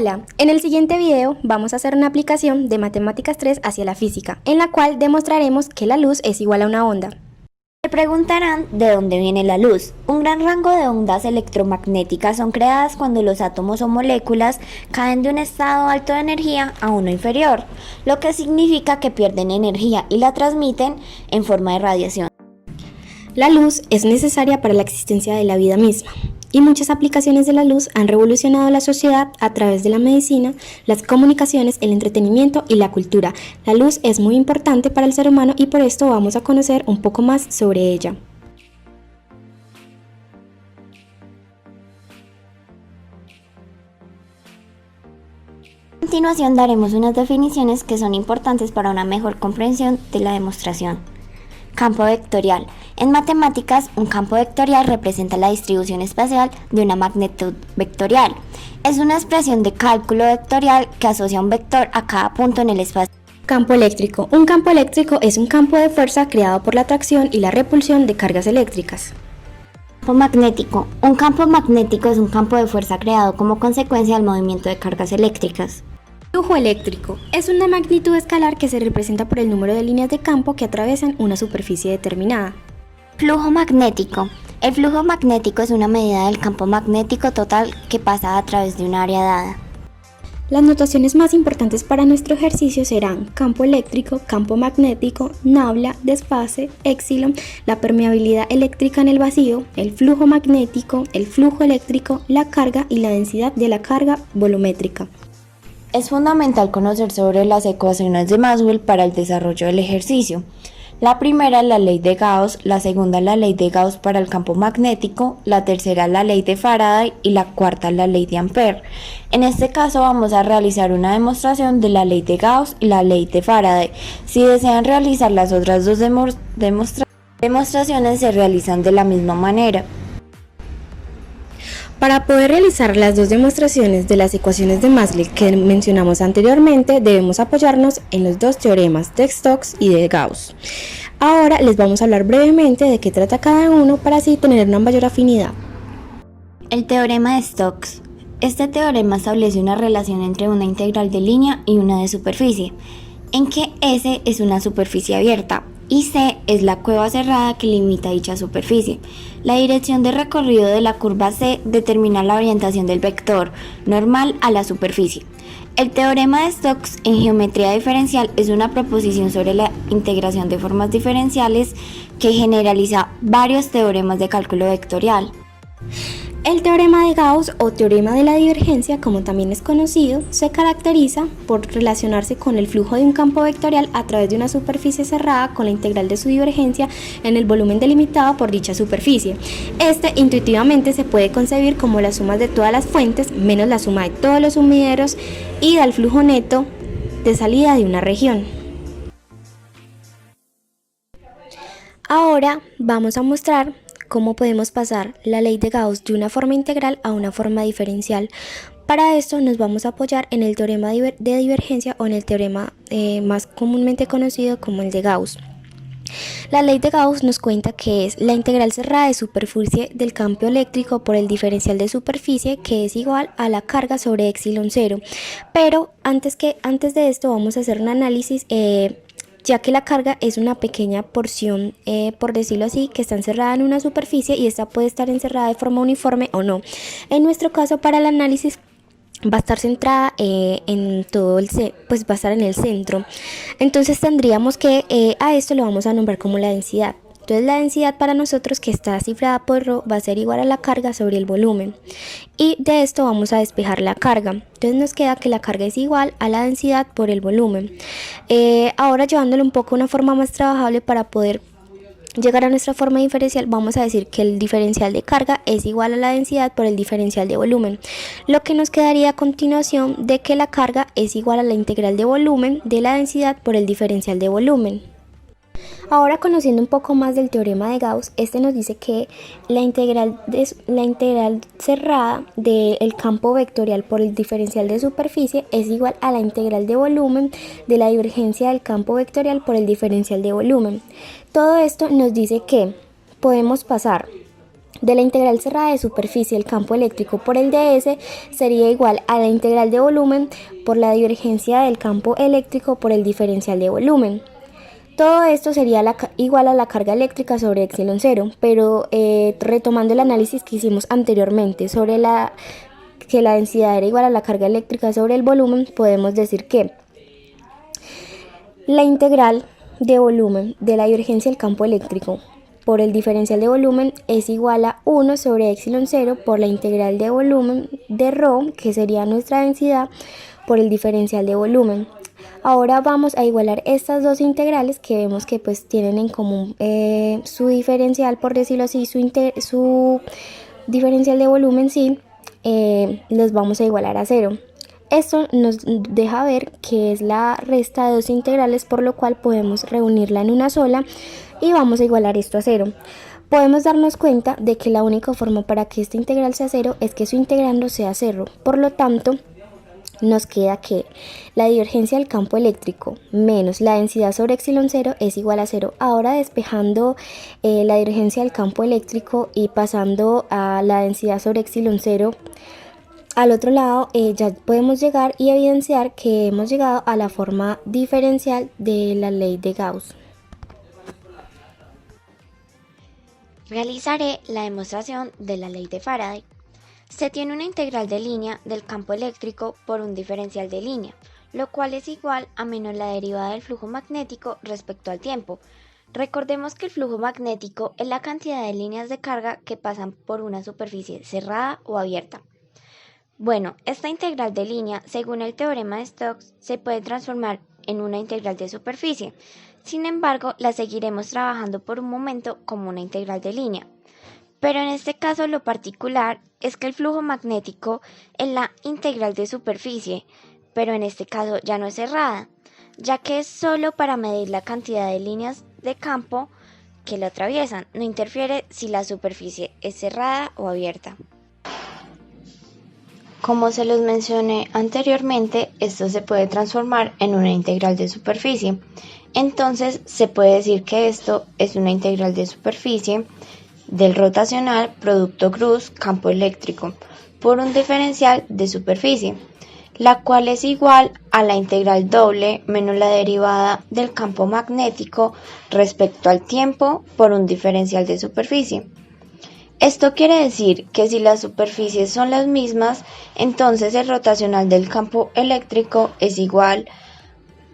Hola, en el siguiente video vamos a hacer una aplicación de Matemáticas 3 hacia la física, en la cual demostraremos que la luz es igual a una onda. Se preguntarán de dónde viene la luz. Un gran rango de ondas electromagnéticas son creadas cuando los átomos o moléculas caen de un estado alto de energía a uno inferior, lo que significa que pierden energía y la transmiten en forma de radiación. La luz es necesaria para la existencia de la vida misma, y muchas aplicaciones de la luz han revolucionado la sociedad a través de la medicina, las comunicaciones, el entretenimiento y la cultura. La luz es muy importante para el ser humano y por esto vamos a conocer un poco más sobre ella. A continuación daremos unas definiciones que son importantes para una mejor comprensión de la demostración. Campo vectorial. En matemáticas, un campo vectorial representa la distribución espacial de una magnitud vectorial. Es una expresión de cálculo vectorial que asocia un vector a cada punto en el espacio. Campo eléctrico. Un campo eléctrico es un campo de fuerza creado por la atracción y la repulsión de cargas eléctricas. Campo magnético. Un campo magnético es un campo de fuerza creado como consecuencia del movimiento de cargas eléctricas. Flujo eléctrico es una magnitud escalar que se representa por el número de líneas de campo que atraviesan una superficie determinada. Flujo magnético. El flujo magnético es una medida del campo magnético total que pasa a través de un área dada. Las notaciones más importantes para nuestro ejercicio serán campo eléctrico, campo magnético, nabla, desfase, épsilon, la permeabilidad eléctrica en el vacío, el flujo magnético, el flujo eléctrico, la carga y la densidad de la carga volumétrica. Es fundamental conocer sobre las ecuaciones de Maxwell para el desarrollo del ejercicio. La primera es la ley de Gauss, la segunda es la ley de Gauss para el campo magnético, la tercera es la ley de Faraday y la cuarta es la ley de Ampère. En este caso vamos a realizar una demostración de la ley de Gauss y la ley de Faraday. Si desean realizar las otras dos demostraciones se realizan de la misma manera. Para poder realizar las dos demostraciones de las ecuaciones de Maxwell que mencionamos anteriormente, debemos apoyarnos en los dos teoremas de Stokes y de Gauss. Ahora les vamos a hablar brevemente de qué trata cada uno para así tener una mayor afinidad. El teorema de Stokes. Este teorema establece una relación entre una integral de línea y una de superficie, en que S es una superficie abierta y C es la cueva cerrada que limita dicha superficie. La dirección de recorrido de la curva C determina la orientación del vector normal a la superficie. El teorema de Stokes en geometría diferencial es una proposición sobre la integración de formas diferenciales que generaliza varios teoremas de cálculo vectorial. El teorema de Gauss o teorema de la divergencia, como también es conocido, se caracteriza por relacionarse con el flujo de un campo vectorial a través de una superficie cerrada con la integral de su divergencia en el volumen delimitado por dicha superficie. Este intuitivamente se puede concebir como la suma de todas las fuentes menos la suma de todos los sumideros y da el flujo neto de salida de una región. Ahora vamos a mostrar cómo podemos pasar la ley de Gauss de una forma integral a una forma diferencial. Para esto nos vamos a apoyar en el teorema de divergencia o en el teorema más comúnmente conocido como el de Gauss. La ley de Gauss nos cuenta que es la integral cerrada de superficie del campo eléctrico por el diferencial de superficie, que es igual a la carga sobre épsilon 0. Pero antes de esto vamos a hacer un análisis ya que la carga es una pequeña porción, por decirlo así, que está encerrada en una superficie y esta puede estar encerrada de forma uniforme o no. En nuestro caso, para el análisis va a estar centrada en todo pues va a estar en el centro. Entonces tendríamos que a esto lo vamos a nombrar como la densidad. Entonces la densidad para nosotros, que está cifrada por ρ, va a ser igual a la carga sobre el volumen. Y de esto vamos a despejar la carga. Entonces nos queda que la carga es igual a la densidad por el volumen. Ahora llevándolo un poco a una forma más trabajable para poder llegar a nuestra forma diferencial, vamos a decir que el diferencial de carga es igual a la densidad por el diferencial de volumen. Lo que nos quedaría a continuación de que la carga es igual a la integral de volumen de la densidad por el diferencial de volumen. Ahora, conociendo un poco más del teorema de Gauss, este nos dice que la integral cerrada del campo vectorial por el diferencial de superficie es igual a la integral de volumen de la divergencia del campo vectorial por el diferencial de volumen. Todo esto nos dice que podemos pasar de la integral cerrada de superficie del campo eléctrico por el ds sería igual a la integral de volumen por la divergencia del campo eléctrico por el diferencial de volumen. Todo esto sería igual a la carga eléctrica sobre epsilon 0, pero retomando el análisis que hicimos anteriormente sobre que la densidad era igual a la carga eléctrica sobre el volumen, podemos decir que la integral de volumen de la divergencia del campo eléctrico por el diferencial de volumen es igual a 1 sobre epsilon 0 por la integral de volumen de ρ, que sería nuestra densidad, por el diferencial de volumen. Ahora vamos a igualar estas dos integrales que vemos que pues tienen en común su diferencial, por decirlo así, su diferencial de volumen, sí, los vamos a igualar a 0. Esto nos deja ver que es la resta de dos integrales, por lo cual podemos reunirla en una sola y vamos a igualar esto a 0. Podemos darnos cuenta de que la única forma para que esta integral sea 0 es que su integrando sea 0. Por lo tanto, nos queda que la divergencia del campo eléctrico menos la densidad sobre epsilon 0 es igual a 0. Ahora despejando la divergencia del campo eléctrico y pasando a la densidad sobre epsilon 0, al otro lado ya podemos llegar y evidenciar que hemos llegado a la forma diferencial de la ley de Gauss. Realizaré la demostración de la ley de Faraday. Se tiene una integral de línea del campo eléctrico por un diferencial de línea, lo cual es igual a menos la derivada del flujo magnético respecto al tiempo. Recordemos que el flujo magnético es la cantidad de líneas de carga que pasan por una superficie cerrada o abierta. Bueno, esta integral de línea, según el teorema de Stokes, se puede transformar en una integral de superficie. Sin embargo, la seguiremos trabajando por un momento como una integral de línea. Pero en este caso lo particular es que el flujo magnético es la integral de superficie, pero en este caso ya no es cerrada, ya que es solo para medir la cantidad de líneas de campo que lo atraviesan, no interfiere si la superficie es cerrada o abierta. Como se los mencioné anteriormente, esto se puede transformar en una integral de superficie. Entonces se puede decir que esto es una integral de superficie del rotacional producto cruz campo eléctrico por un diferencial de superficie, la cual es igual a la integral doble menos la derivada del campo magnético respecto al tiempo por un diferencial de superficie. Esto quiere decir que si las superficies son las mismas, entonces el rotacional del campo eléctrico es igual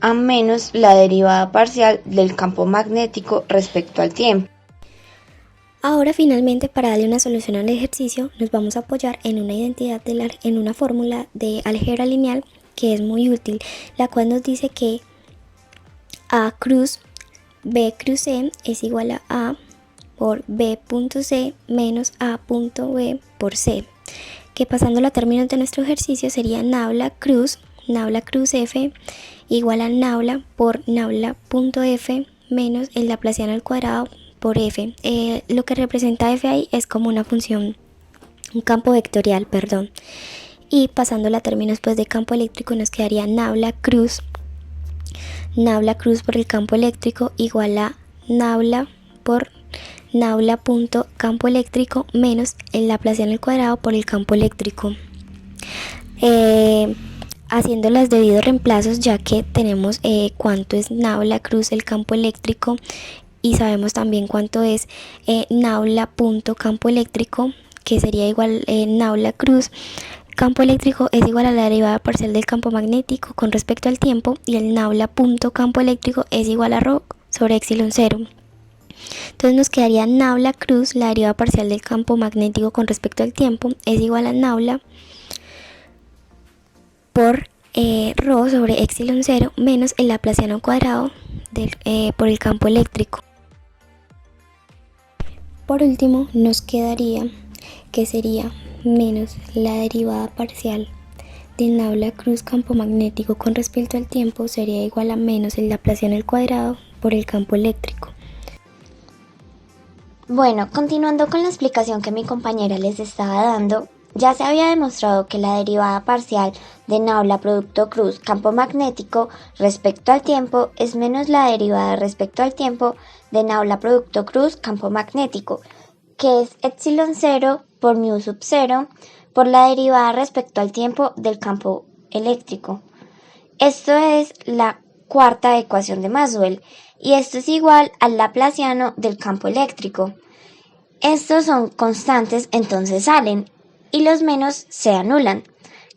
a menos la derivada parcial del campo magnético respecto al tiempo. Ahora finalmente, para darle una solución al ejercicio, nos vamos a apoyar en una identidad en una fórmula de álgebra lineal que es muy útil, la cual nos dice que A cruz B cruz C es igual a A por B.C menos A.B por C, que pasando a términos de nuestro ejercicio sería nabla cruz F igual a nabla por nabla.F menos el laplaciano al cuadrado por F. Lo que representa F ahí es como una función, un campo vectorial, perdón. Y pasando a términos pues de campo eléctrico nos quedaría nabla cruz por el campo eléctrico igual a nabla por nabla.campo eléctrico menos el laplaciano al cuadrado por el campo eléctrico. Haciendo los debidos reemplazos, ya que tenemos cuánto es nabla cruz el campo eléctrico y sabemos también cuánto es nabla.campo eléctrico, que sería igual nabla cruz campo eléctrico es igual a la derivada parcial del campo magnético con respecto al tiempo, y el nabla.campo eléctrico es igual a ρ sobre epsilon 0. Entonces nos quedaría nabla cruz, la derivada parcial del campo magnético con respecto al tiempo, es igual a nabla por ρ sobre epsilon 0 menos el laplaciano cuadrado por el campo eléctrico. Por último nos quedaría que sería menos la derivada parcial de nabla cruz campo magnético con respecto al tiempo sería igual a menos el laplaciano al cuadrado por el campo eléctrico. Bueno, continuando con la explicación que mi compañera les estaba dando, ya se había demostrado que la derivada parcial de nabla producto cruz campo magnético respecto al tiempo es menos la derivada respecto al tiempo de nabla producto cruz campo magnético, que es epsilon 0 por mu sub 0 por la derivada respecto al tiempo del campo eléctrico. Esto es la cuarta ecuación de Maxwell y esto es igual al laplaciano del campo eléctrico. Estos son constantes, entonces salen y los menos se anulan,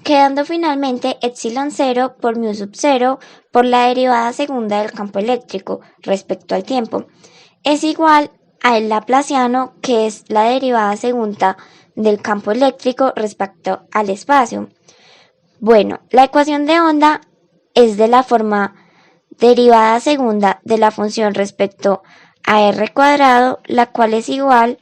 quedando finalmente epsilon 0 por mu sub 0 por la derivada segunda del campo eléctrico respecto al tiempo. Es igual al laplaciano, que es la derivada segunda del campo eléctrico respecto al espacio. Bueno, la ecuación de onda es de la forma derivada segunda de la función respecto a r cuadrado, la cual es igual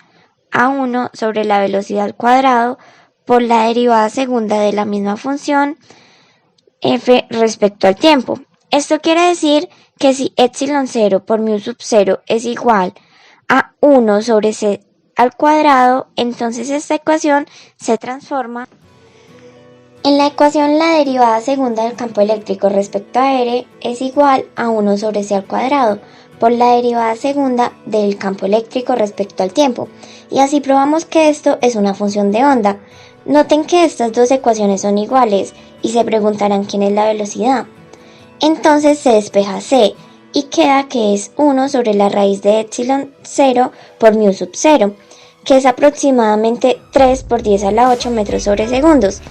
a 1 sobre la velocidad al cuadrado por la derivada segunda de la misma función f respecto al tiempo. Esto quiere decir que si epsilon 0 por mu sub 0 es igual a 1 sobre c al cuadrado, entonces esta ecuación se transforma en la ecuación. La derivada segunda del campo eléctrico respecto a r es igual a 1 sobre c al cuadrado por la derivada segunda del campo eléctrico respecto al tiempo. Y así probamos que esto es una función de onda. Noten que estas dos ecuaciones son iguales y se preguntarán quién es la velocidad. Entonces se despeja c y queda que es 1 sobre la raíz de epsilon 0 por mu sub 0, que es aproximadamente 3 por 10 a la 8 metros sobre segundos.